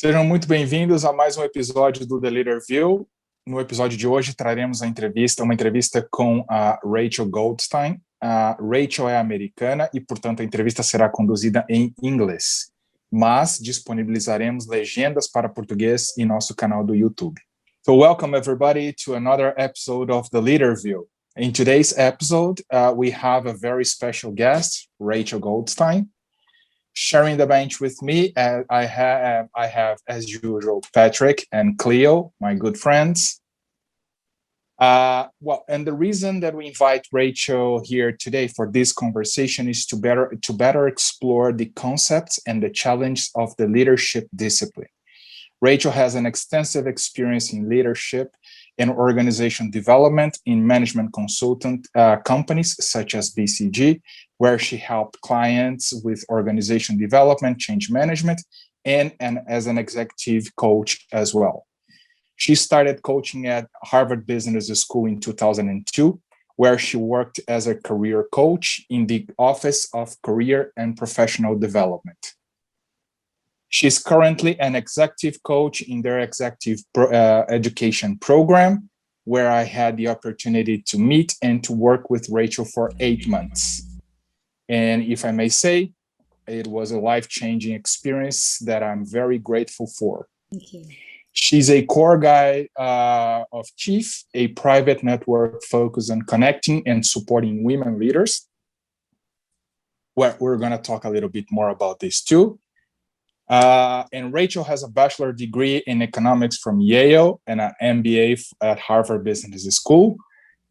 Sejam muito bem-vindos a mais um episódio do The Leaderview. No episódio de hoje traremos uma entrevista com a Rachel Goldstein. A Rachel é americana e, portanto, a entrevista será conduzida em inglês, mas disponibilizaremos legendas para português em nosso canal do YouTube. So welcome everybody to another episode of The Leaderview. In today's episode, we have a very special guest, Rachel Goldstein. Sharing the bench with me, I have, as usual, Patrick and Cleo, my good friends. And the reason that we invite Rachel here today for this conversation is to better explore the concepts and the challenge of the leadership discipline. Rachel has an extensive experience in leadership and organization development in management consultant companies such as BCG, where she helped clients with organization development, change management, and as an executive coach as well. She started coaching at Harvard Business School in 2002, where she worked as a career coach in the Office of Career and Professional Development. She's currently an executive coach in their executive education program, where I had the opportunity to meet and to work with Rachel for 8 months. And if I may say, it was a life-changing experience that I'm very grateful for. Thank you. She's a core guy of Chief, a private network focused on connecting and supporting women leaders. Well, we're going to talk a little bit more about this too. And Rachel has a bachelor degree in economics from Yale and an MBA at Harvard Business School,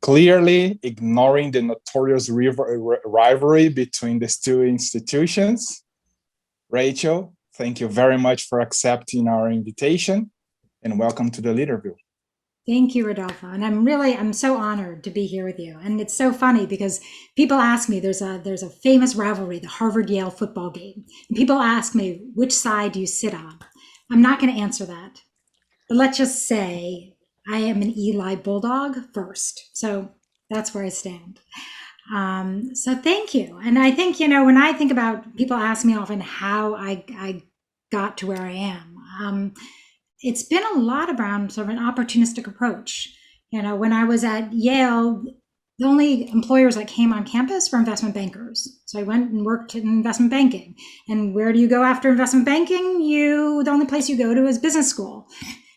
clearly ignoring the notorious rivalry between these two institutions. Rachel, thank you very much for accepting our invitation and welcome to the Leaderview. Thank you, Rodolfo. And I'm so honored to be here with you. And it's so funny because people ask me, there's a famous rivalry, the Harvard-Yale football game. And people ask me, which side do you sit on? I'm not going to answer that. But let's just say I am an Eli Bulldog first. So that's where I stand. So thank you. And I think, when I think about, people ask me often how I got to where I am. It's been a lot around sort of an opportunistic approach. When I was at Yale, the only employers that came on campus were investment bankers. So I went and worked in investment banking. And where do you go after investment banking? The only place you go to is business school.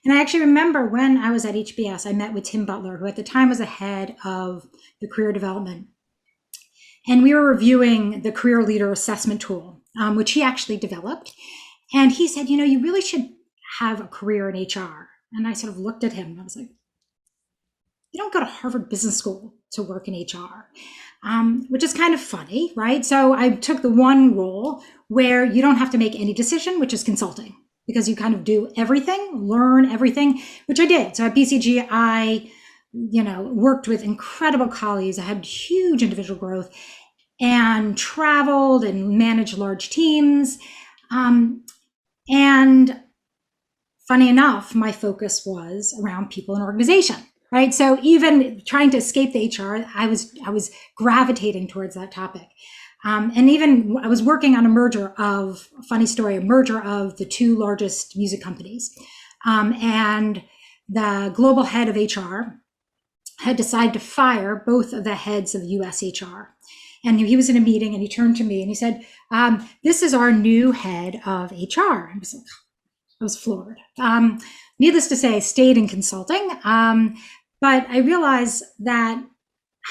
And I actually remember when I was at HBS, I met with Tim Butler, who at the time was the head of the career development. And we were reviewing the career leader assessment tool, which he actually developed. And he said, you really should have a career in HR. And I sort of looked at him and I was like, you don't go to Harvard Business School to work in HR, which is kind of funny, right? So I took the one role where you don't have to make any decision, which is consulting, because you kind of do everything, learn everything, which I did. So at BCG, I worked with incredible colleagues. I had huge individual growth and traveled and managed large teams. And funny enough, my focus was around people and organization, right? So even trying to escape the HR, I was gravitating towards that topic. And even I was working on a merger of the two largest music companies. And the global head of HR had decided to fire both of the heads of US HR. And he was in a meeting and he turned to me and he said, this is our new head of HR. I was floored. Needless to say, I stayed in consulting, but I realized that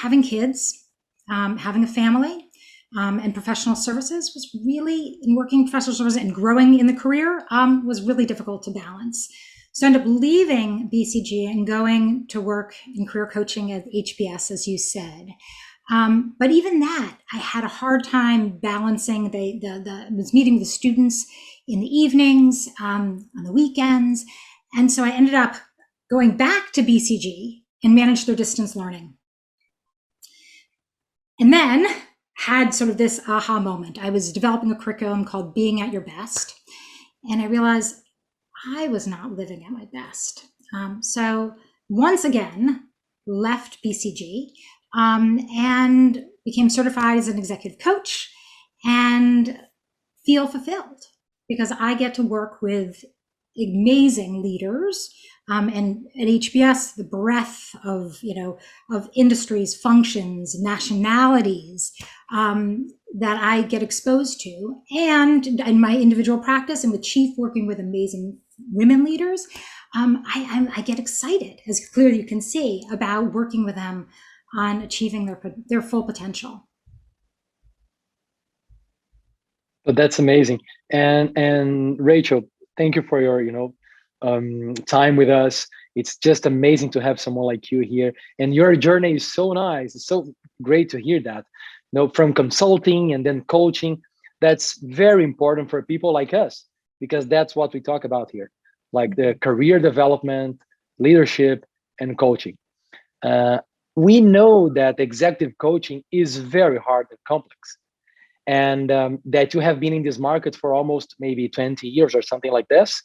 having kids, having a family, and professional services in working professional services and growing in the career was really difficult to balance. So I ended up leaving BCG and going to work in career coaching at HBS, as you said. But even that, I had a hard time balancing. I was meeting with the students in the evenings, on the weekends. And so I ended up going back to BCG and managed their distance learning. And then had sort of this aha moment. I was developing a curriculum called Being at Your Best. And I realized I was not living at my best. So once again, left BCG and became certified as an executive coach and feel fulfilled because I get to work with amazing leaders. And at HBS, the breadth of, of industries, functions, nationalities that I get exposed to, and in my individual practice and with Chief working with amazing women leaders, I get excited, as clearly you can see, about working with them on achieving their full potential. But that's amazing. And Rachel, thank you for your time with us. It's just amazing to have someone like you here, and your journey is so nice. It's so great to hear that. From consulting and then coaching, that's very important for people like us, because that's what we talk about here, like the career development, leadership, and coaching. We know that executive coaching is very hard and complex, and that you have been in this market for almost maybe 20 years or something like this.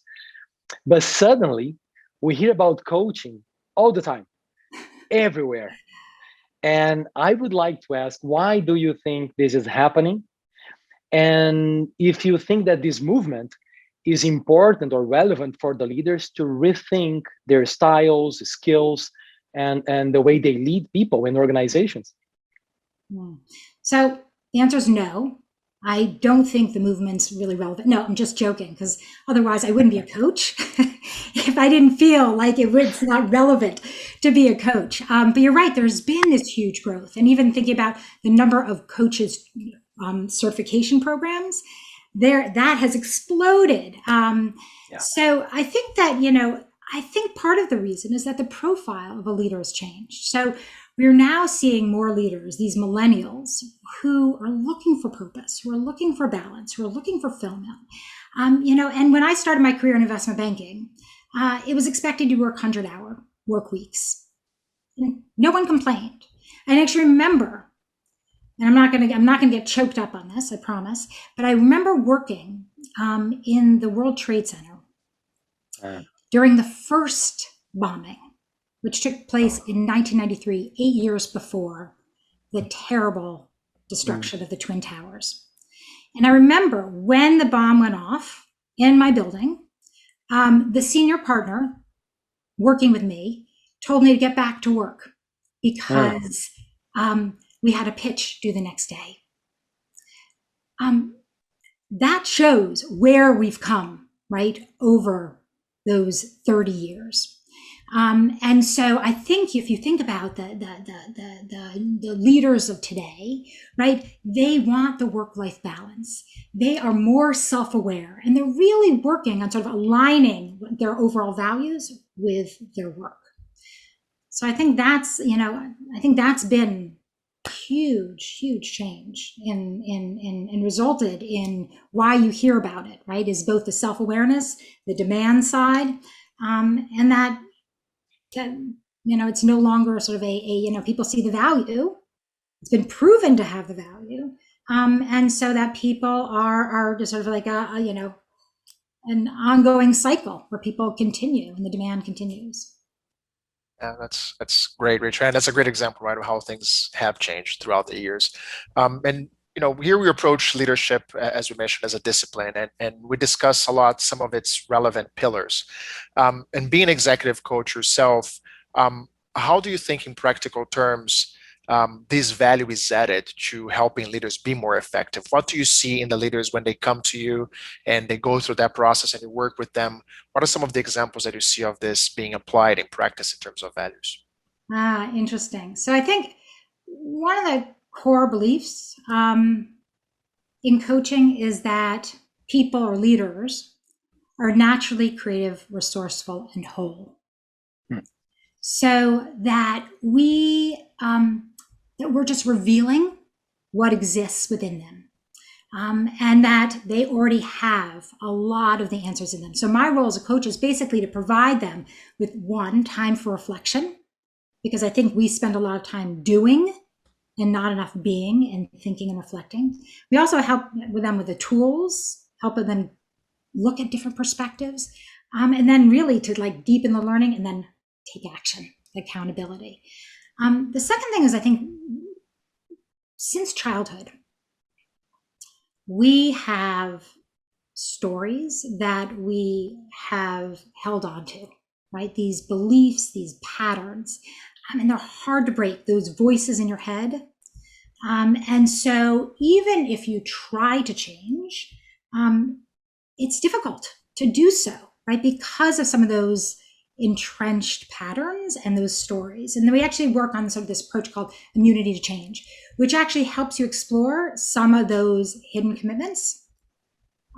But suddenly we hear about coaching all the time, everywhere. And I would like to ask, why do you think this is happening? And if you think that this movement is important or relevant for the leaders to rethink their styles, skills, and the way they lead people in organizations. So the answer is no. I don't think the movement's really relevant. No, I'm just joking, because otherwise I wouldn't be a coach if I didn't feel like it's not relevant to be a coach. But you're right, there's been this huge growth. And even thinking about the number of coaches certification programs, that has exploded. So I think that, I think part of the reason is that the profile of a leader has changed. So we're now seeing more leaders, these millennials, who are looking for purpose, who are looking for balance, who are looking for fulfillment. And when I started my career in investment banking, it was expected to work 100-hour work weeks. And no one complained. I actually remember, and I'm not gonna get choked up on this, I promise, but I remember working in the World Trade Center during the first bombing, which took place in 1993, 8 years before the terrible destruction of the Twin Towers. And I remember when the bomb went off in my building, the senior partner working with me told me to get back to work because we had a pitch due the next day. That shows where we've come, right, over those 30 years. And so I think if you think about the leaders of today, right, they want the work-life balance. They are more self-aware, and they're really working on sort of aligning their overall values with their work. So I think that's, been huge change and resulted in why you hear about it, right, is both the self-awareness, the demand side, and that it's no longer sort of people see the value. It's been proven to have the value, and so that people are just sort of like an ongoing cycle where people continue and the demand continues. Yeah, that's great, Rachel, and that's a great example, right, of how things have changed throughout the years. And here we approach leadership, as we mentioned, as a discipline, and we discuss a lot some of its relevant pillars. And being an executive coach yourself, how do you think, in practical terms, this value is added to helping leaders be more effective? What do you see in the leaders when they come to you and they go through that process and you work with them? What are some of the examples that you see of this being applied in practice in terms of values? Interesting. So I think one of the core beliefs in coaching is that people or leaders are naturally creative, resourceful, and whole. So that that we're just revealing what exists within them, and that they already have a lot of the answers in them. So my role as a coach is basically to provide them with time for reflection, because I think we spend a lot of time doing and not enough being and thinking and reflecting. We also help with them with the tools, help them look at different perspectives, and then really to deepen the learning and then take action, accountability. The second thing is, I think since childhood, we have stories that we have held on to, right? These beliefs, these patterns. And they're hard to break, those voices in your head. And so even if you try to change, it's difficult to do so, right? Because of some of those entrenched patterns and those stories. And then we actually work on sort of this approach called immunity to change, which actually helps you explore some of those hidden commitments.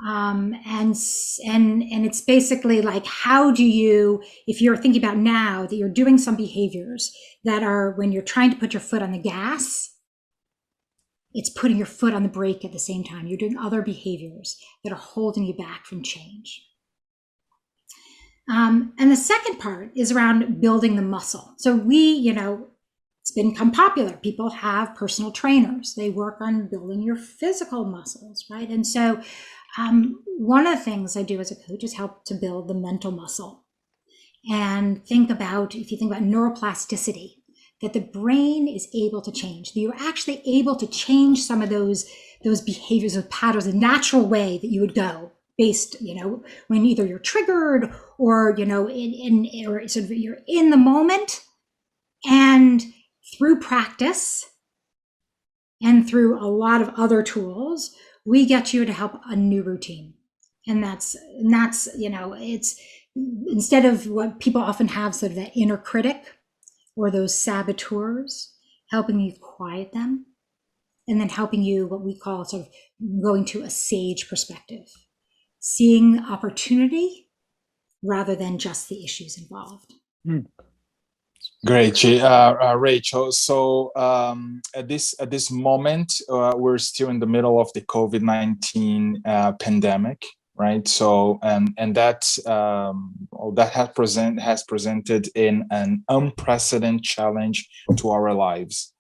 And it's basically like, how do you, if you're thinking about now that you're doing some behaviors that are, when you're trying to put your foot on the gas, it's putting your foot on the brake at the same time. You're doing other behaviors that are holding you back from change. And the second part is around building the muscle. So it's become popular. People have personal trainers. They work on building your physical muscles, right? And so one of the things I do as a coach is help to build the mental muscle. And if you think about neuroplasticity, that the brain is able to change, that you're actually able to change some of those behaviors, those patterns, a natural way that you would go based, when either you're triggered or, or sort of you're in the moment. And through practice and through a lot of other tools, we get you to help a new routine. And that's, it's instead of what people often have, sort of that inner critic or those saboteurs, helping you quiet them, and then helping you, what we call sort of going to a sage perspective, seeing opportunity rather than just the issues involved. Great, Rachel. So at this moment, we're still in the middle of the COVID-19 pandemic, right? So and that has presented in an unprecedented challenge to our lives.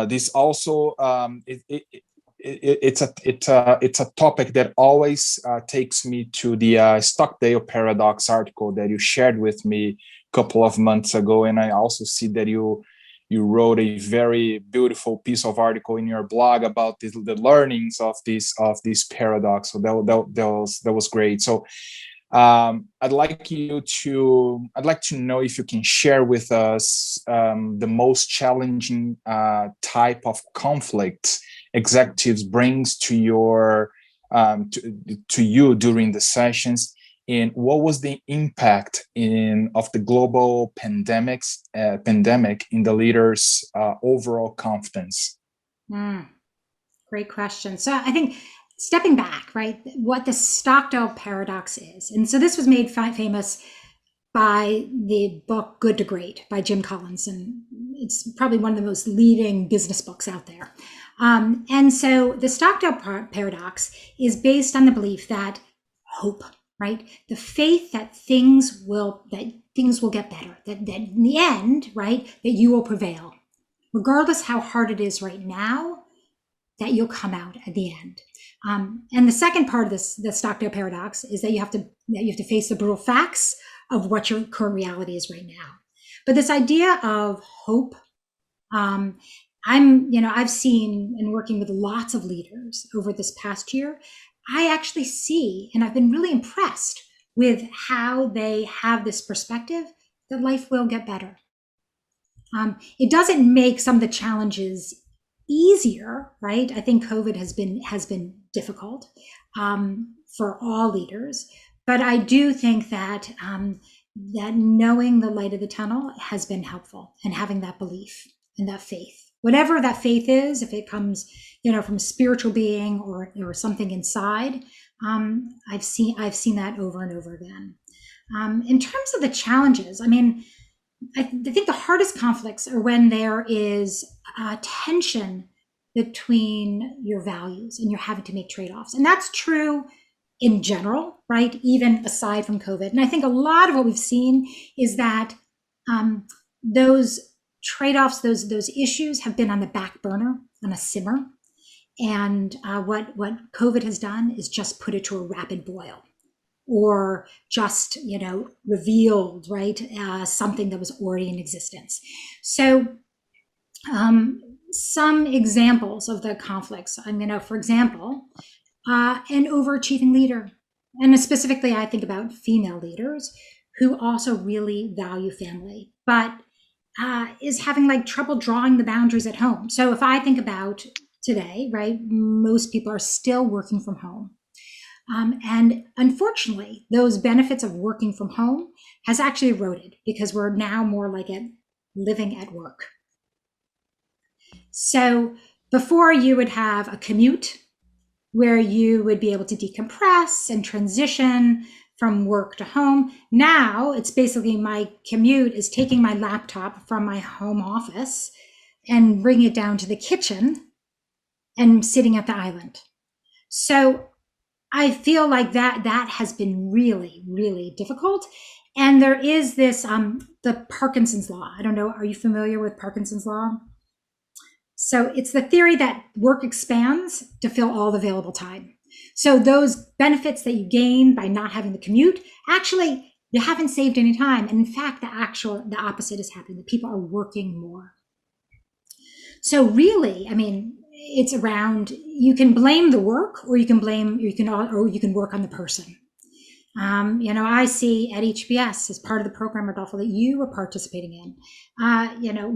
This also it's a topic that always takes me to the Stocktail paradox article that you shared with me couple of months ago, and I also see that you wrote a very beautiful piece of article in your blog about the learnings of this paradox. So that was great. So I'd like to know if you can share with us the most challenging type of conflict executives brings to your to you during the sessions. And what was the impact of the global pandemic in the leaders' overall confidence? Great question. So I think stepping back, right, what the Stocktail paradox is. And so this was made famous by the book Good to Great by Jim Collins. And it's probably one of the most leading business books out there. And so the Stocktail paradox is based on the belief that hope, right? The faith that things will get better, that in the end, right, that you will prevail, regardless how hard it is right now, that you'll come out at the end. And the second part of the Stocktail paradox is that you have to face the brutal facts of what your current reality is right now. But this idea of hope, I've seen, in working with lots of leaders over this past year, I actually see, and I've been really impressed with how they have this perspective that life will get better. It doesn't make some of the challenges easier, right? I think COVID has been difficult for all leaders, but I do think that that knowing the light of the tunnel has been helpful, and having that belief and that faith, whatever that faith is, if it comes, from a spiritual being or something inside, I've seen that over and over again. In terms of the challenges, I think the hardest conflicts are when there is tension between your values and you're having to make trade-offs. And that's true in general, right? Even aside from COVID. And I think a lot of what we've seen is that those trade-offs, those issues have been on the back burner, on a simmer. And what COVID has done is just put it to a rapid boil, or just, revealed, right, something that was already in existence. So some examples of the conflicts, for example, an overachieving leader. And specifically, I think about female leaders who also really value family, but is having like trouble drawing the boundaries at home. So if I think about today, right, most people are still working from home. And unfortunately, those benefits of working from home has actually eroded because we're now more like living at work. So before you would have a commute where you would be able to decompress and transition from work to home. Now it's basically my commute is taking my laptop from my home office and bringing it down to the kitchen and sitting at the island. So I feel like that has been really, really difficult. And there is this, the Parkinson's Law. I don't know, are you familiar with Parkinson's Law? So it's the theory that work expands to fill all the available time. So those benefits that you gain by not having the commute, actually, you haven't saved any time. And in fact, the opposite is happening. The people are working more. So really, I mean, it's around, you can blame the work or you can work on the person. I see at HBS as part of the program, Rodolfo, that you were participating in,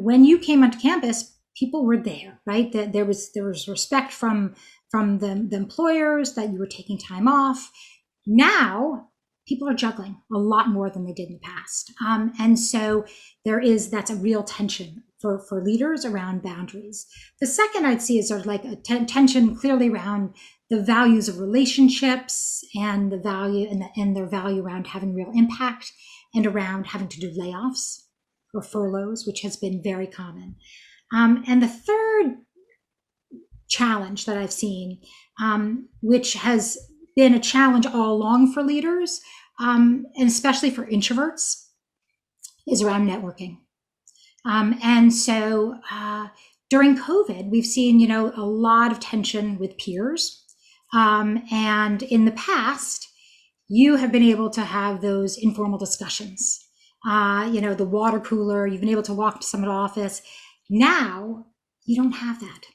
when you came onto campus, people were there, right? That there was respect from the employers that you were taking time off. Now people are juggling a lot more than they did in the past. And so that's a real tension for leaders around boundaries. The second I'd see is sort of like a tension clearly around the values of relationships and the value and their value around having real impact and around having to do layoffs or furloughs, which has been very common. And the third challenge that I've seen, which has been a challenge all along for leaders, and especially for introverts, is around networking. And so during COVID, we've seen, a lot of tension with peers. And in the past, you have been able to have those informal discussions. The water cooler, you've been able to walk to someone's office. Now, you don't have that.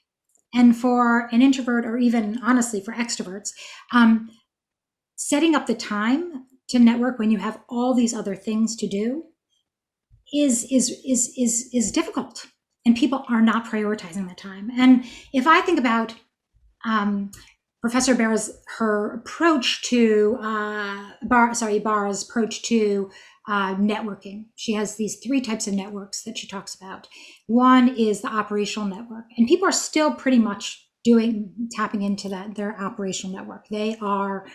And for an introvert, or even honestly for extroverts, setting up the time to network when you have all these other things to do is difficult, and people are not prioritizing that time. And if I think about Professor her approach to Barra's approach to networking, she has these 3 types of networks that she talks about. One is the operational network, and people are still pretty much tapping into their operational network. They are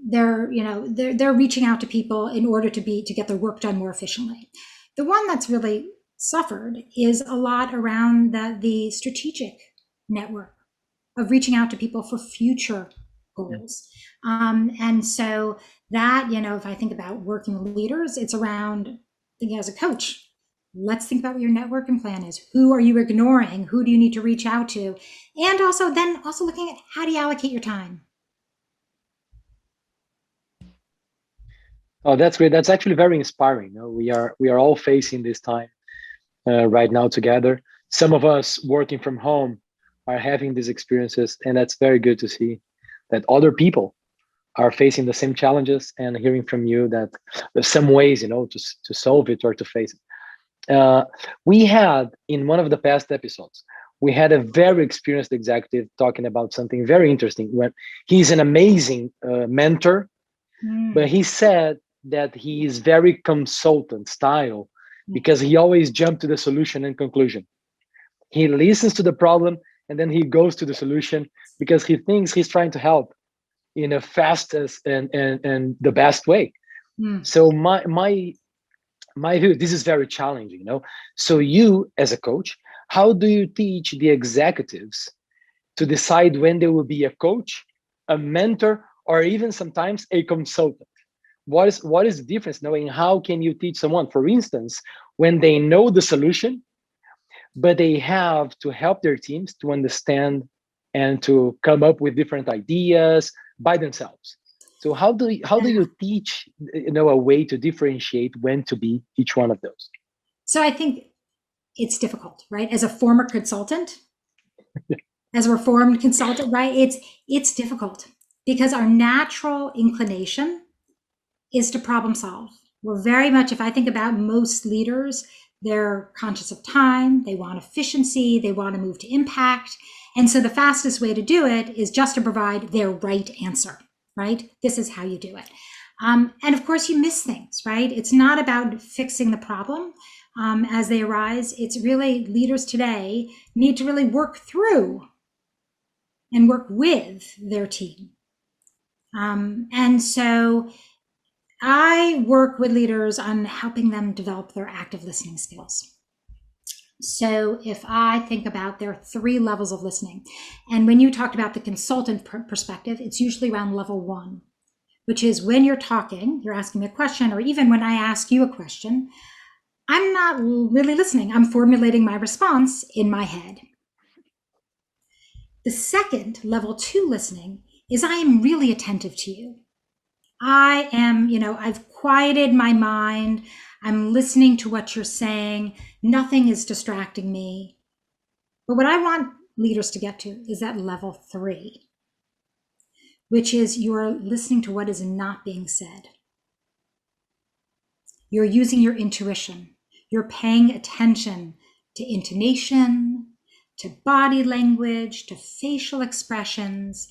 they're reaching out to people in order to get their work done more efficiently. The one that's really suffered is a lot around the strategic network of reaching out to people for future goals. And so that, if I think about working with leaders, it's around thinking as a coach, let's think about what your networking plan is. Who are you ignoring? Who do you need to reach out to? And also looking at how do you allocate your time? Oh, that's great. That's actually very inspiring. We are all facing this time right now together. Some of us working from home are having these experiences, and that's very good to see that other people are facing the same challenges, and hearing from you that there's some ways, to solve it or to face it. We had in one of the past episodes, we had a very experienced executive talking about something very interesting. When he's an amazing mentor, but he said that he is very consultant style because he always jumped to the solution and conclusion. He listens to the problem and then he goes to the solution because he thinks he's trying to help in the fastest and the best way. So my view, this is very challenging, So you as a coach, how do you teach the executives to decide when they will be a coach, a mentor, or even sometimes a consultant? What is the difference? Knowing how can you teach someone, for instance, when they know the solution, but they have to help their teams to understand and to come up with different ideas by themselves. So how do you teach, a way to differentiate when to be each one of those? So I think it's difficult, right? As a former consultant, as a reformed consultant, right? It's difficult because our natural inclination is to problem solve. We're very much, if I think about most leaders, they're conscious of time, they want efficiency, they want to move to impact. And so the fastest way to do it is just to provide their right answer, right? This is how you do it. And of course, you miss things, right? It's not about fixing the problem as they arise. It's really leaders today need to really work through and work with their team. And so I work with leaders on helping them develop their active listening skills. So if I think about there are 3 levels of listening, and when you talked about the consultant perspective, it's usually around level 1, which is when you're talking, you're asking me a question, or even when I ask you a question, I'm not really listening. I'm formulating my response in my head. The second, level 2 listening, is I am really attentive to you. I am, I've quieted my mind. I'm listening to what you're saying. Nothing is distracting me. But what I want leaders to get to is that level 3, which is you're listening to what is not being said. You're using your intuition. You're paying attention to intonation, to body language, to facial expressions,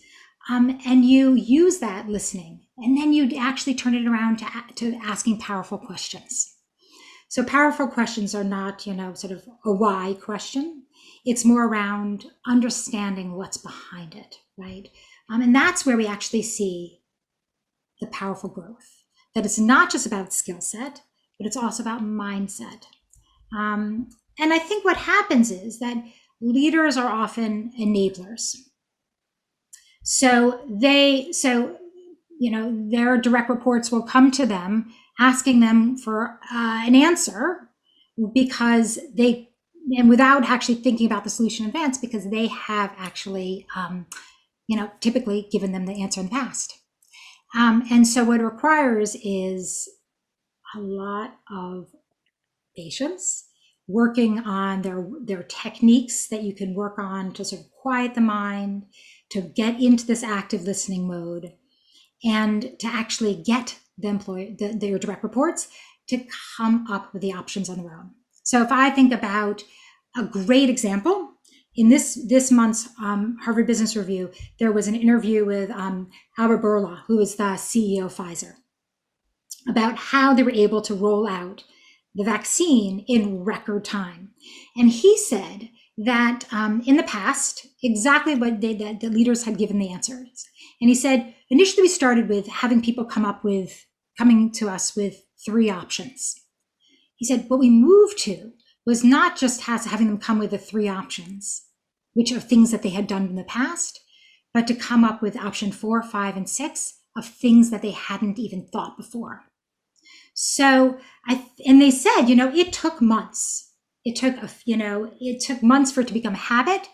and you use that listening, and then you actually turn it around to asking powerful questions. So powerful questions are not, sort of a why question. It's more around understanding what's behind it, right? And that's where we actually see the powerful growth, that it's not just about skill set, but it's also about mindset. And I think what happens is that leaders are often enablers. So their direct reports will come to them asking them for an answer because and without actually thinking about the solution in advance, because they have actually, typically given them the answer in the past. And so what it requires is a lot of patience, working on their techniques that you can work on to sort of quiet the mind, to get into this active listening mode, and to actually get their direct reports to come up with the options on their own. So if I think about a great example, in this month's Harvard Business Review, there was an interview with Albert Bourla, who is the CEO of Pfizer, about how they were able to roll out the vaccine in record time. And he said that in the past, exactly what the leaders had given the answers. And he said, initially we started with having people coming to us with 3 options. He said, what we moved to was not just having them come with the 3 options, which are things that they had done in the past, but to come up with option 4, 5, and 6 of things that they hadn't even thought before. So and they said, it took months. It took months for it to become a habit,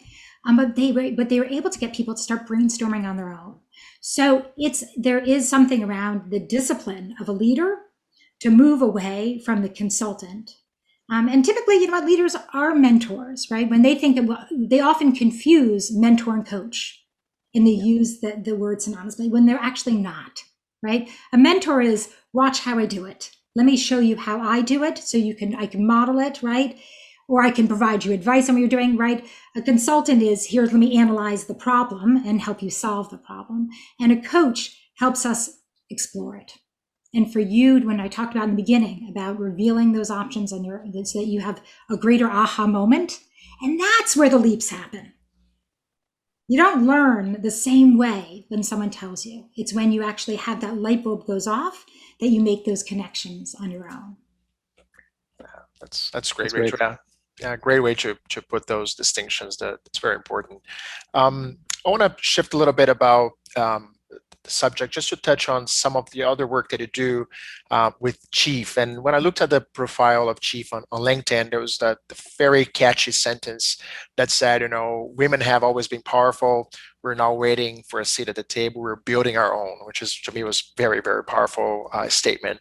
but they were able to get people to start brainstorming on their own. So there is something around the discipline of a leader to move away from the consultant. And typically, leaders are mentors, right? When they they often confuse mentor and coach, and they use the word synonymously when they're actually not, right? A mentor is, watch how I do it. Let me show you how I do it so I can model it, right? Or I can provide you advice on what you're doing, right? A consultant is, here, let me analyze the problem and help you solve the problem. And a coach helps us explore it. And for you, when I talked about in the beginning about revealing those options so that you have a greater aha moment, and that's where the leaps happen. You don't learn the same way when someone tells you. It's when you actually have that light bulb goes off that you make those connections on your own. That's great, Rachel. Yeah, great way to put those distinctions. That's very important. I want to shift a little bit about the subject, just to touch on some of the other work that you do with Chief. And when I looked at the profile of Chief on LinkedIn, there was the very catchy sentence that said, women have always been powerful. we're now waiting for a seat at the table. We're building our own, which is, to me, was very, very powerful statement.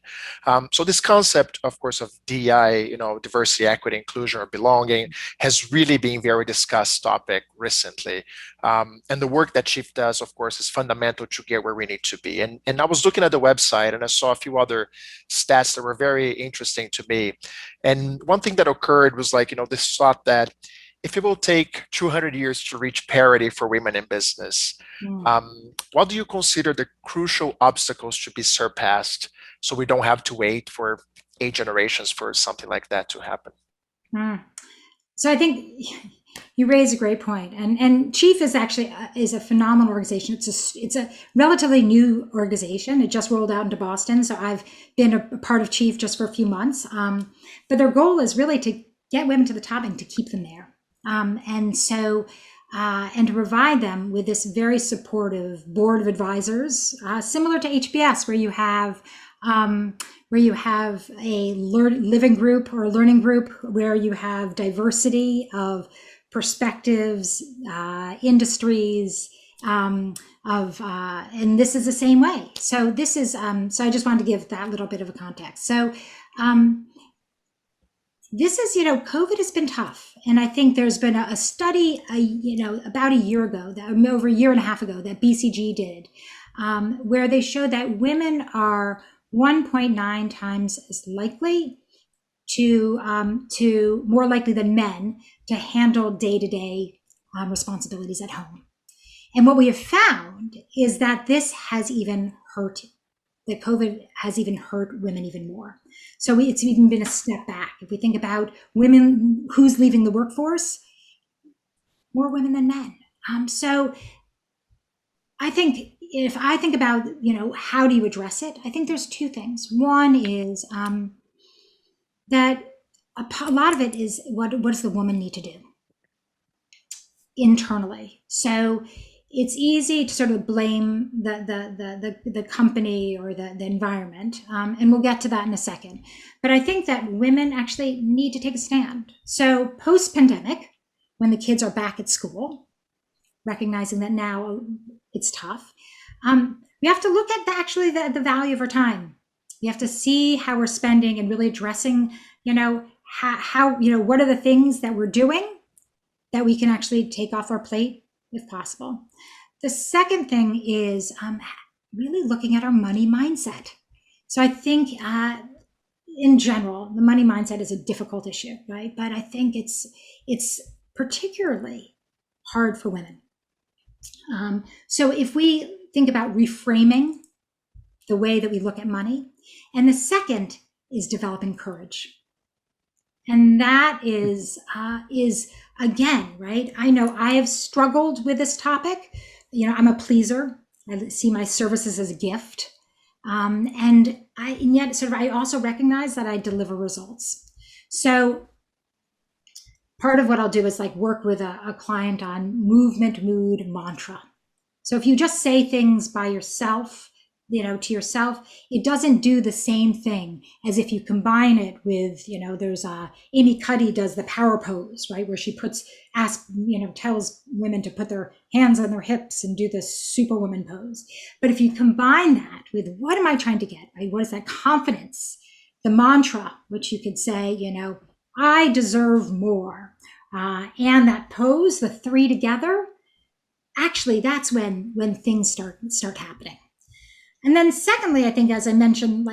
So this concept, of course, of DEI, diversity, equity, inclusion, or belonging, has really been very discussed topic recently. And the work that Chief does, of course, is fundamental to get where we need to be. And I was looking at the website and I saw a few other stats that were very interesting to me. And one thing that occurred was this thought that if it will take 200 years to reach parity for women in business, what do you consider the crucial obstacles to be surpassed so we don't have to wait for 8 generations for something like that to happen? So I think you raise a great point, and Chief is actually is a phenomenal organization. It's a relatively new organization. It just rolled out into Boston, so I've been a part of Chief just for a few months. But their goal is really to get women to the top and to keep them there, and to provide them with this very supportive board of advisors, similar to HBS, where you have a living group or a learning group, where you have diversity of perspectives, industries, and this is the same way. So this is, so I just wanted to give that little bit of a context. So this is, COVID has been tough. And I think there's been a study, about a year ago, over a year and a half ago, that BCG did, where they showed that women are 1.9 times as likely to more likely than men to handle day-to-day responsibilities at home. And what we have found is that this has even hurt, that COVID has even hurt women even more. So it's even been a step back. If we think about women, who's leaving the workforce, more women than men. So I think if I think about, how do you address it? I think there's two things. One is that a lot of it is what does the woman need to do internally? So it's easy to sort of blame the company or the environment, and we'll get to that in a second. But I think that women actually need to take a stand. So post-pandemic, when the kids are back at school, recognizing that now it's tough, we have to look at the value of our time. We have to see how we're spending and really addressing, how what are the things that we're doing that we can actually take off our plate if possible. The second thing is really looking at our money mindset. So I think in general, the money mindset is a difficult issue, right? But I think it's particularly hard for women. So if we think about reframing the way that we look at money, and the second is developing courage. And that is again, right? I know I have struggled with this topic. I'm a pleaser. I see my services as a gift. And yet I also recognize that I deliver results. So part of what I'll do is work with a client on movement, mood, mantra. So if you just say things by yourself, to yourself, it doesn't do the same thing as if you combine it with, there's Amy Cuddy does the power pose, right? Where she tells women to put their hands on their hips and do the superwoman pose. But if you combine that with what am I trying to get, right? What is that confidence? The mantra, which you could say, I deserve more. And that pose, the three together, actually that's when things start happening. And then secondly, I think, as I mentioned,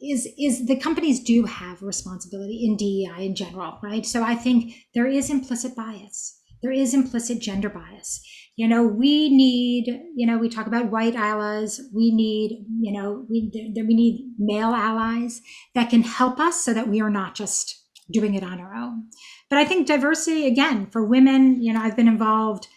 is the companies do have a responsibility in DEI in general, right? So I think there is implicit bias. There is implicit gender bias. We need, we talk about white allies. We need, we need male allies that can help us so that we are not just doing it on our own. But I think diversity, again, for women, I've been involved.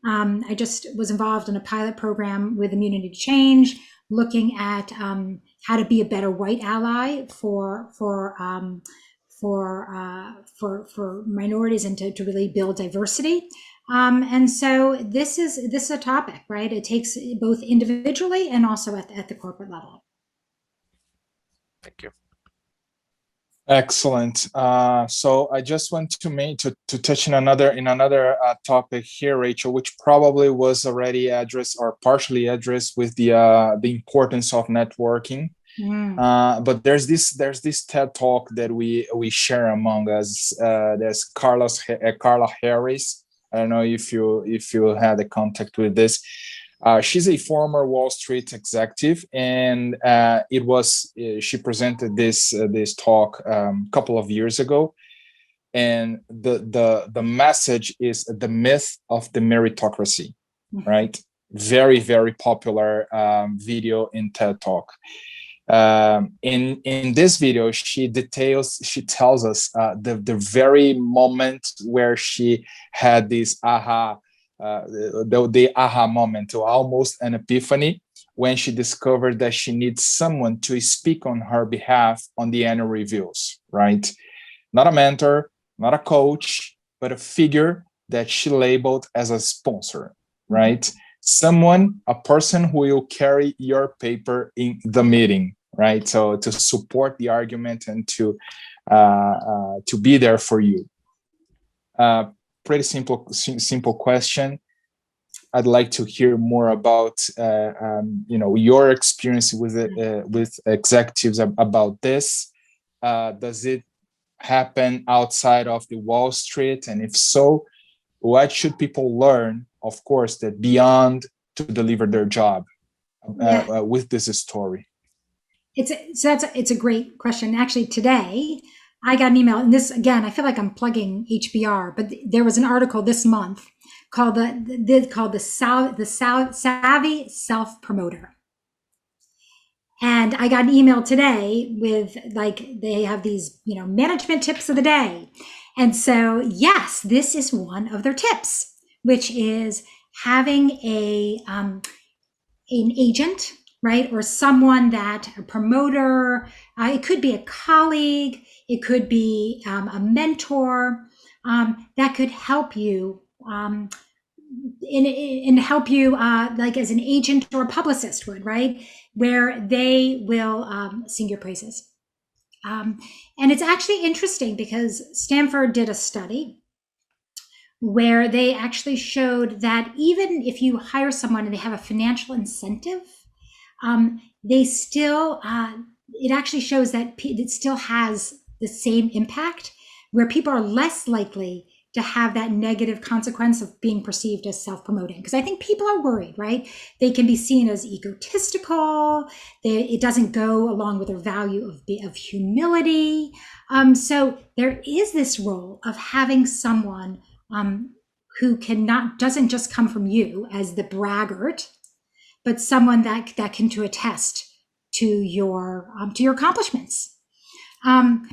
I just was involved in a pilot program with Immunity to Change, looking at how to be a better white ally for minorities and to really build diversity. And so this is a topic, right? It takes both individually and also at the corporate level. Thank you. Excellent. So I just want to touch in another topic here, Rachel, which probably was already addressed or partially addressed with the importance of networking. But there's this TED talk that we share among us. There's Carla Harris. I don't know if you had a contact with this. She's a former Wall Street executive, and she presented this talk a couple of years ago, and the message is the myth of the meritocracy, right? Very, very popular video in TED Talk. In this video, she tells us the very moment where she had this the aha moment, or almost an epiphany, when she discovered that she needs someone to speak on her behalf on the annual reviews, right? Not a mentor, not a coach, but a figure that she labeled as a sponsor, right? Someone, a person who will carry your paper in the meeting, right? So to support the argument and to be there for you. Pretty simple question. I'd like to hear more about your experience with executives about this. Does it happen outside of the Wall Street? And if so, what should people learn, of course, that beyond to deliver their job with this story? It's a great question. Actually, today I got an email, and this, again, I feel like I'm plugging HBR, but there was an article this month called the Savvy Self-Promoter. And I got an email today with, like, they have these, management tips of the day. And so, yes, this is one of their tips, which is having an agent, right? Or someone a promoter, it could be a colleague, it could be a mentor that could help you and help you like as an agent or a publicist would, right? Where they will sing your praises. And it's actually interesting because Stanford did a study where they actually showed that even if you hire someone and they have a financial incentive, they still, it actually shows that it still has the same impact, where people are less likely to have that negative consequence of being perceived as self-promoting. Because I think people are worried, right? They can be seen as egotistical. It doesn't go along with their value of humility. So there is this role of having someone who doesn't just come from you as the braggart, but someone that can to attest to your accomplishments. That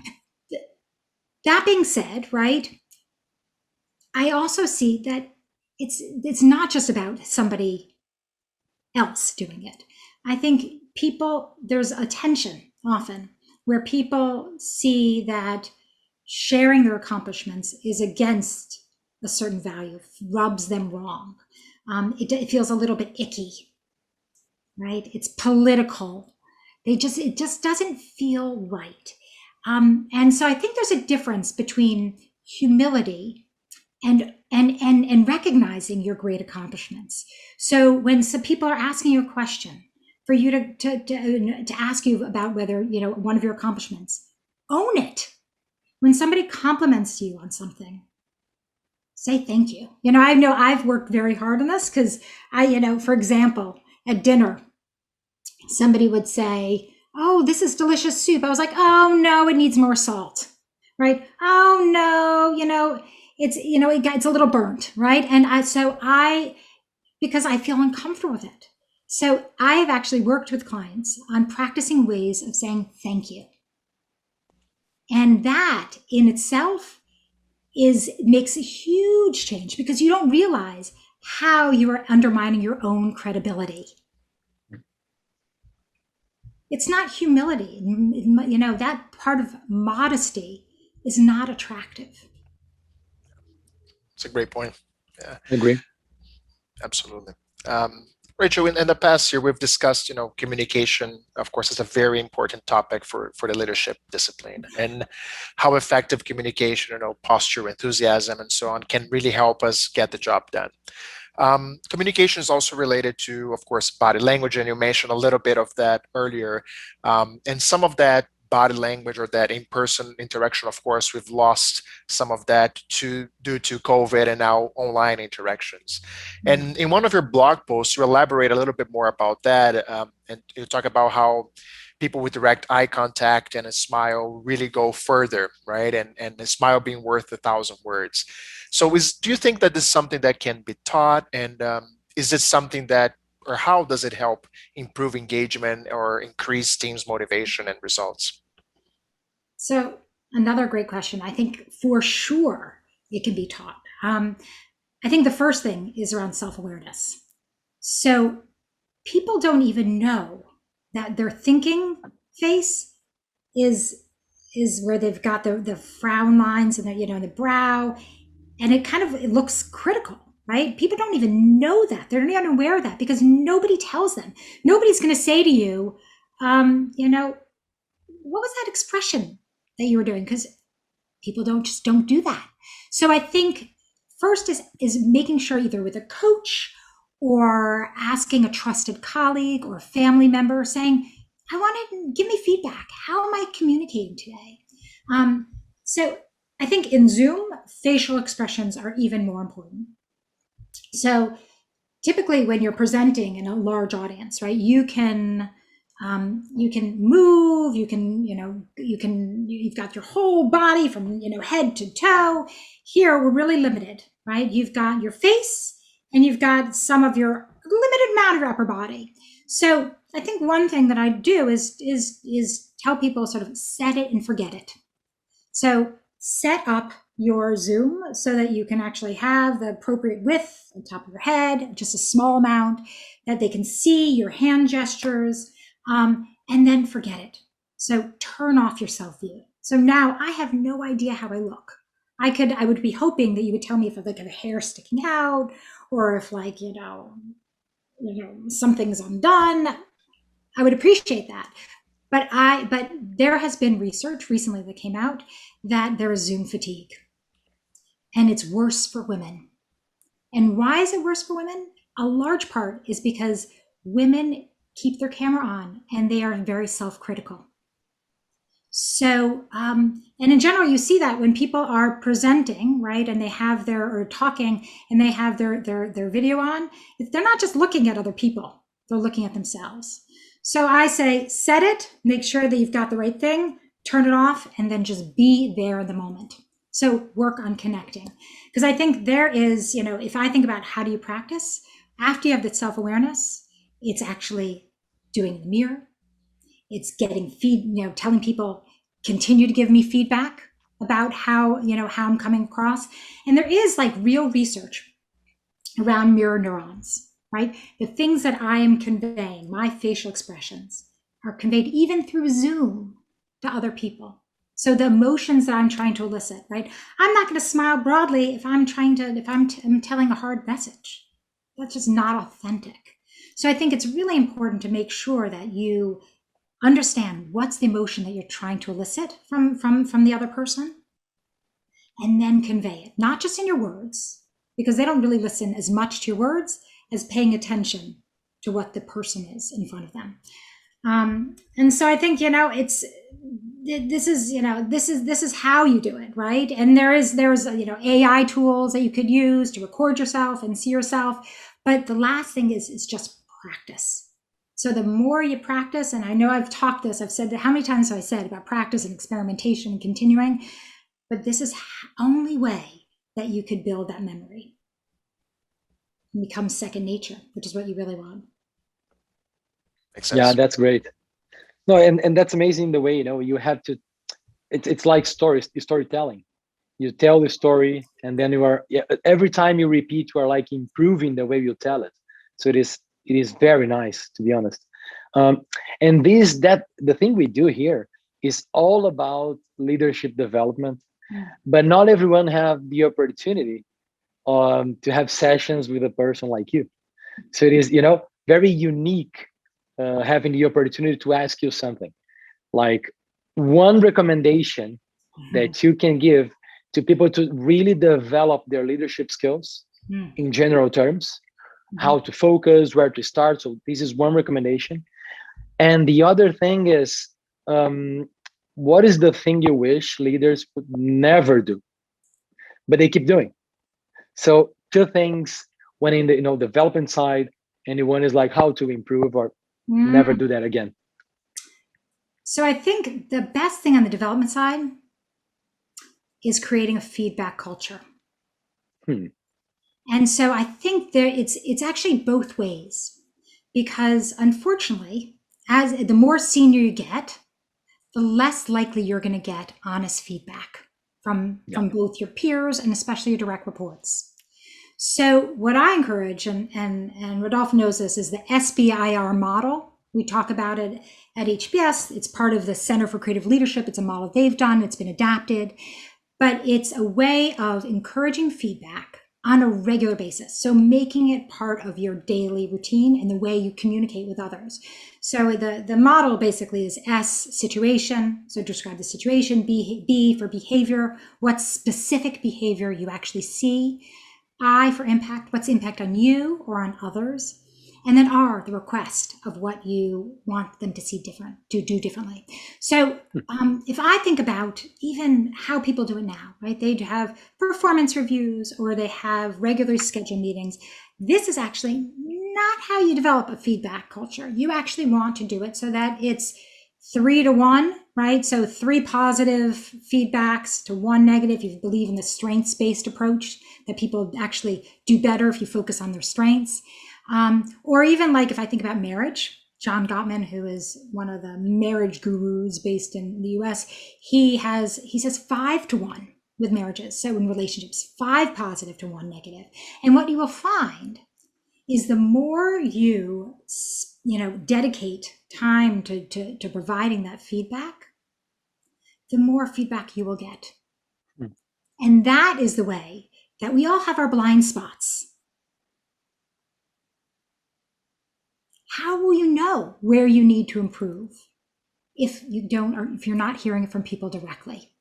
being said, right, I also see that it's not just about somebody else doing it. I think there's a tension often where people see that sharing their accomplishments is against a certain value, rubs them wrong. It feels a little bit icky, right? It's political. It just doesn't feel right. And so I think there's a difference between humility and recognizing your great accomplishments. So when some people are asking you a question, for you to ask you about whether, one of your accomplishments, own it. When somebody compliments you on something, say thank you. I know I've worked very hard on this because for example, at dinner, somebody would say, "Oh, this is delicious soup." I was like, "Oh no, it needs more salt." Right? "Oh no, it's a little burnt," right? And because I feel uncomfortable with it. So I have actually worked with clients on practicing ways of saying thank you. And that in itself makes a huge change, because you don't realize how you are undermining your own credibility. It's not humility. That part of modesty is not attractive. It's a great point. Yeah, I agree. absolutely. Rachel, in the past year, we've discussed, communication, of course, is a very important topic for the leadership discipline, and how effective communication, posture, enthusiasm, and so on can really help us get the job done. Communication is also related to, of course, body language, and you mentioned a little bit of that earlier. And some of that body language or that in-person interaction, of course, we've lost some of that due to COVID and now online interactions. And in one of your blog posts, you elaborate a little bit more about that, and you talk about how people with direct eye contact and a smile really go further, right? And a smile being worth 1,000 words. So do you think that this is something that can be taught? And is this something that, or how does it help improve engagement or increase teams' motivation and results? So another great question. I think for sure it can be taught. I think the first thing is around self-awareness. So people don't even know that their thinking face is where they've got the frown lines and the brow, and it looks critical, right? People don't even know that. They're not aware of that because nobody tells them. Nobody's going to say to you, what was that expression that you were doing? Because people don't do that. So I think first is making sure, either with a coach or asking a trusted colleague or family member, saying, I want to give me feedback. How am I communicating today? So I think in Zoom, facial expressions are even more important. So typically when you're presenting in a large audience, right, you can move, you've got your whole body from, head to toe. Here, we're really limited, right? You've got your face and you've got some of your limited amount of your upper body. So I think one thing that I do is tell people sort of set it and forget it. So set up your Zoom so that you can actually have the appropriate width on top of your head, just a small amount, that they can see your hand gestures, and then forget it. So turn off your self view. So now I have no idea how I look. I would be hoping that you would tell me if I've got a hair sticking out, or if something's undone. I would appreciate that. But there has been research recently that came out that there is Zoom fatigue, and it's worse for women. And why is it worse for women? A large part is because women keep their camera on and they are very self-critical. So, and in general, you see that when people are presenting, right, and they have or talking and they have their video on, they're not just looking at other people, they're looking at themselves. So I say, set it, make sure that you've got the right thing, turn it off, and then just be there in the moment. So work on connecting. Because I think there is, if I think about how do you practice, after you have that self-awareness, it's actually doing the mirror. It's getting telling people, continue to give me feedback about how I'm coming across. And there is real research around mirror neurons. Right? The things that I am conveying, my facial expressions, are conveyed even through Zoom to other people. So the emotions that I'm trying to elicit, right? I'm not going to smile broadly if I'm telling a hard message. That's just not authentic. So I think it's really important to make sure that you understand what's the emotion that you're trying to elicit from the other person, and then convey it, not just in your words, because they don't really listen as much to your words as paying attention to what the person is in front of them. And so I think, this is how you do it, right? And there's AI tools that you could use to record yourself and see yourself. But the last thing is just practice. So the more you practice, and I know I've said that, how many times have I said about practice and experimentation and continuing, but this is the only way that you could build that memory. Become second nature, which is what you really want. Makes sense. Yeah, that's great. No, and that's amazing the way, you have to, it's like storytelling. You tell the story and then every time you repeat, you are improving the way you tell it. So it is very nice, to be honest. And the thing we do here is all about leadership development, but not everyone have the opportunity to have sessions with a person like you. So it is, very unique, having the opportunity to ask you something, like one recommendation that you can give to people to really develop their leadership skills in general terms, how to focus, where to start. So this is one recommendation. And the other thing is, what is the thing you wish leaders would never do, but they keep doing? So two things, one in the development side, and the one is like how to improve or never do that again. So I think the best thing on the development side is creating a feedback culture. And so I think it's actually both ways, because unfortunately, as the more senior you get, the less likely you're going to get honest feedback from both your peers and especially your direct reports. So what I encourage, and Rodolfo knows this, is the SBIR model. We talk about it at HBS. It's part of the Center for Creative Leadership. It's a model they've done. It's been adapted, but it's a way of encouraging feedback on a regular basis. So making it part of your daily routine and the way you communicate with others. So the model basically is S, situation. So describe the situation. B for behavior. What specific behavior you actually see. I for impact. What's the impact on you or on others? And then R, the request of what you want them to see do differently. So if I think about even how people do it now, right? They have performance reviews or they have regularly scheduled meetings. This is actually not how you develop a feedback culture. You actually want to do it so that it's 3-to-1, right? So 3 positive feedbacks to 1 negative. You believe in the strengths-based approach, that people actually do better if you focus on their strengths. Or even like if I think about marriage, John Gottman, who is one of the marriage gurus based in the US, he says 5-to-1 with marriages. So in relationships, 5 positive to 1 negative. And what you will find is the more you dedicate time to providing that feedback, the more feedback you will get. And that is the way that we all have our blind spots. How will you know where you need to improve if you don't, or if you're not hearing it from people directly?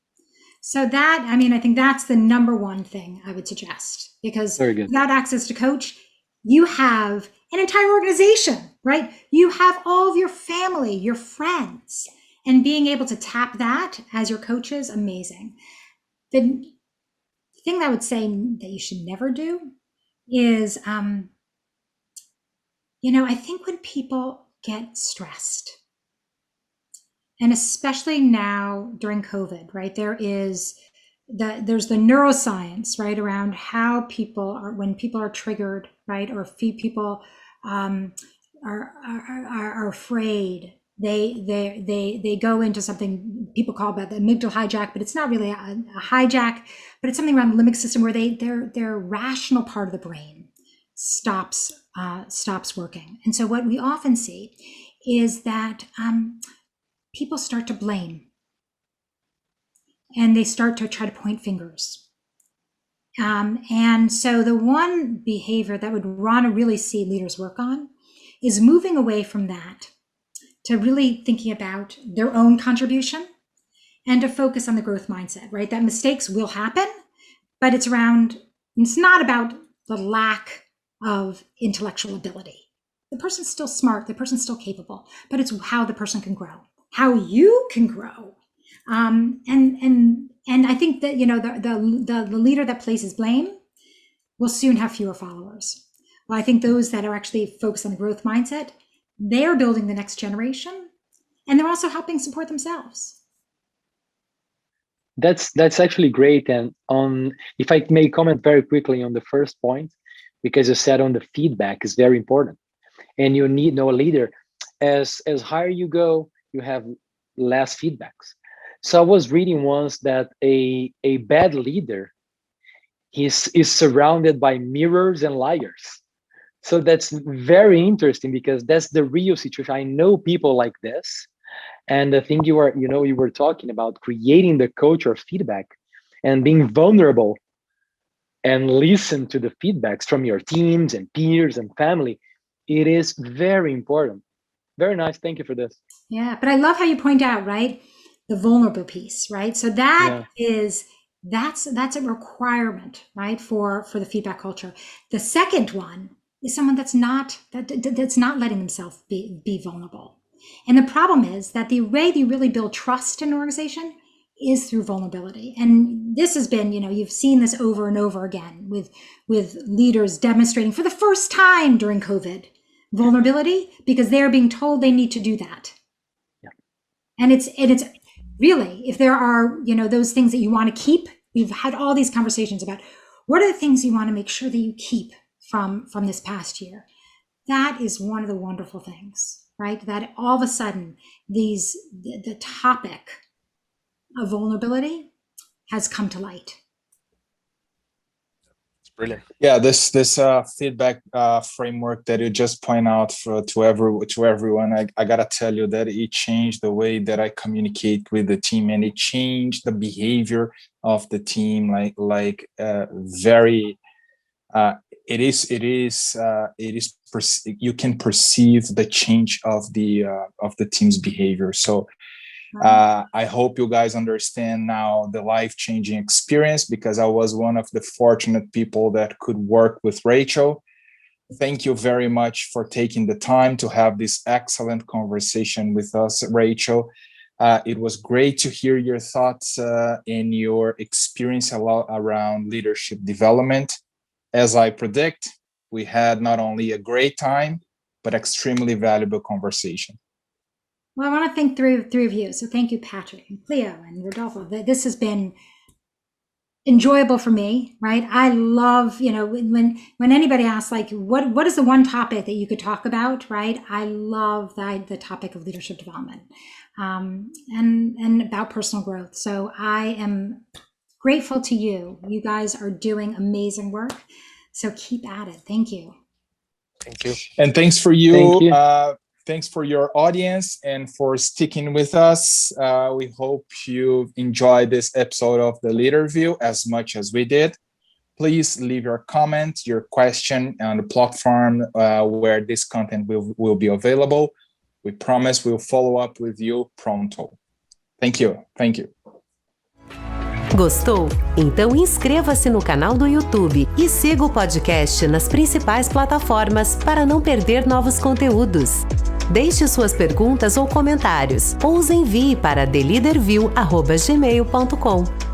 So that, I think that's the number one thing I would suggest, because without access to coach, you have an entire organization, right? You have all of your family, your friends, and being able to tap that as your coach is amazing. The thing that I would say that you should never do is, I think when people get stressed, and especially now during COVID, right, there's the neuroscience, right, around how people are, when people are triggered, right, or people are afraid, they go into something people call about the amygdala hijack, but it's not really a hijack, but it's something around the limbic system where their rational part of the brain stops working. And so what we often see is that people start to blame, and they start to try to point fingers. And so the one behavior that would want to really see leaders work on is moving away from that to really thinking about their own contribution and to focus on the growth mindset, right? That mistakes will happen, but it's not about the lack of intellectual ability. The person's still smart, the person's still capable, but it's how the person can grow, how you can grow. And I think that, the leader that places blame will soon have fewer followers. Well, I think those that are actually focused on the growth mindset, they're building the next generation, and they're also helping support themselves. That's actually great. And if I may comment very quickly on the first point, because you said on the feedback is very important, and you need a leader. As higher you go, you have less feedbacks. So I was reading once that a bad leader is surrounded by mirrors and liars. So that's very interesting, because that's the real situation. I know people like this. And the thing you were talking about, creating the culture of feedback and being vulnerable and listen to the feedbacks from your teams and peers and family, It is very important. Very nice. Thank you for this. Yeah, but I love how you point out, right, the vulnerable piece, right? So that is that's a requirement, right, for the feedback culture. The second one is someone that's not letting themselves be vulnerable. And the problem is that the way that you really build trust in an organization is through vulnerability. And this has been, you've seen this over and over again with leaders demonstrating for the first time during COVID vulnerability because they're being told they need to do that. Yeah. And it's really, if there are, those things that you want to keep, we've had all these conversations about what are the things you want to make sure that you keep from this past year. That is one of the wonderful things, right? That all of a sudden the topic of vulnerability has come to light. Brilliant. Yeah, this feedback framework that you just point out to everyone, I gotta tell you that it changed the way that I communicate with the team, and it changed the behavior of the team. You can perceive the change of the team's behavior. So I hope you guys understand now the life-changing experience, because I was one of the fortunate people that could work with Rachel. Thank you very much for taking the time to have this excellent conversation with us, Rachel. It was great to hear your thoughts and your experience around leadership development. As I predict, we had not only a great time, but extremely valuable conversation. Well, I want to thank three of you. So thank you, Patrick and Cleo and Rodolfo. This has been enjoyable for me, right? I love, when anybody asks, like, what is the one topic that you could talk about, right? I love the topic of leadership development and about personal growth. So I am grateful to you. You guys are doing amazing work. So keep at it. Thank you. Thank you. And thanks for you. Thank you. Thanks for your audience and for sticking with us. We hope you enjoyed this episode of the Leaderview as much as we did. Please leave your comment, your question on the platform where this content will be available. We promise we'll follow up with you pronto. Thank you. Thank you. Gostou? Então inscreva-se no canal do YouTube e siga o podcast nas principais plataformas para não perder novos conteúdos. Deixe suas perguntas ou comentários, ou os envie para theleaderview@gmail.com.